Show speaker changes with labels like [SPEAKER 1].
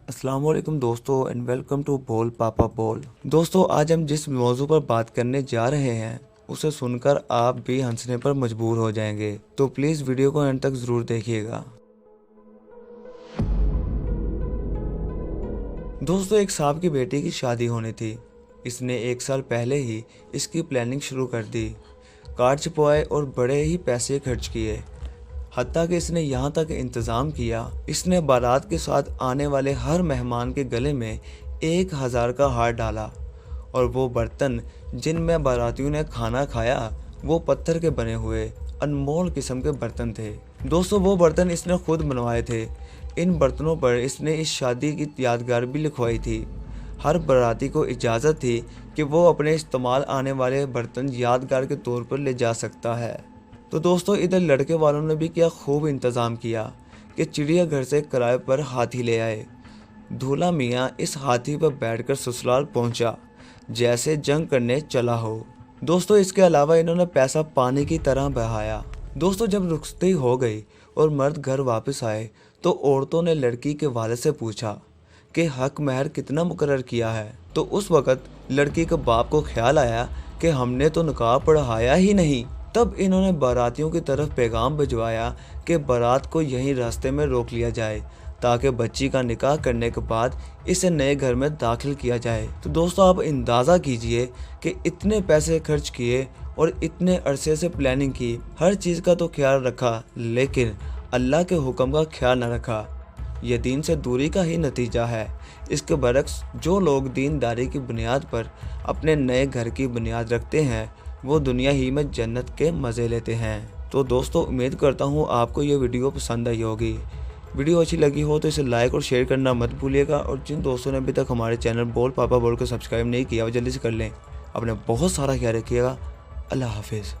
[SPEAKER 1] अस्सलाम वालेकुम दोस्तों एंड वेलकम टू बोल पापा बोल। दोस्तों आज हम जिस मौजू पर बात करने जा रहे हैं उसे सुनकर आप भी हंसने पर मजबूर हो जाएंगे, तो प्लीज़ वीडियो को एंड तक ज़रूर देखिएगा। दोस्तों एक साहब की बेटी की शादी होनी थी। इसने 1 साल पहले ही इसकी प्लानिंग शुरू कर दी। कार्ड छपवाए और बड़े ही पैसे खर्च किए। हत्ता कि इसने यहाँ तक इंतज़ाम किया, इसने बारात के साथ आने वाले हर मेहमान के गले में 1000 का हार डाला और वो बर्तन जिनमें बारातियों ने खाना खाया वो पत्थर के बने हुए अनमोल किस्म के बर्तन थे। दोस्तों वो बर्तन इसने खुद बनवाए थे। इन बर्तनों पर इसने इस शादी की यादगार भी लिखवाई थी। हर बाराती को इजाज़त थी कि वो अपने इस्तेमाल आने वाले बर्तन यादगार के तौर पर ले जा सकता है। तो दोस्तों इधर लड़के वालों ने भी क्या खूब इंतज़ाम किया कि चिड़ियाघर से किराए पर हाथी ले आए। दूल्हा मियाँ इस हाथी पर बैठकर ससुराल पहुंचा जैसे जंग करने चला हो। दोस्तों इसके अलावा इन्होंने पैसा पानी की तरह बहाया। दोस्तों जब रुखसती हो गई और मर्द घर वापस आए तो औरतों ने लड़की के वालिद से पूछा कि हक महर कितना मुकर्रर किया है। तो उस वक़्त लड़की के बाप को ख्याल आया कि हमने तो निकाह पढ़ाया ही नहीं। तब इन्होंने बारातियों की तरफ पैगाम भिजवाया कि बारात को यहीं रास्ते में रोक लिया जाए ताकि बच्ची का निकाह करने के बाद इसे नए घर में दाखिल किया जाए। तो दोस्तों आप अंदाज़ा कीजिए कि इतने पैसे खर्च किए और इतने अरसे से प्लानिंग की, हर चीज़ का तो ख्याल रखा, लेकिन अल्लाह के हुक्म का ख्याल न रखा। यह दीन से दूरी का ही नतीजा है। इसके बरक्स जो लोग दीनदारी की बुनियाद पर अपने नए घर की बुनियाद रखते हैं वो दुनिया ही में जन्नत के मज़े लेते हैं। तो दोस्तों उम्मीद करता हूँ आपको ये वीडियो पसंद आई होगी। वीडियो अच्छी लगी हो तो इसे लाइक और शेयर करना मत भूलिएगा, और जिन दोस्तों ने अभी तक हमारे चैनल बोल पापा बोल को सब्सक्राइब नहीं किया वो जल्दी से कर लें। अपने बहुत सारा ख्याल रखिएगा। अल्लाह हाफिज़।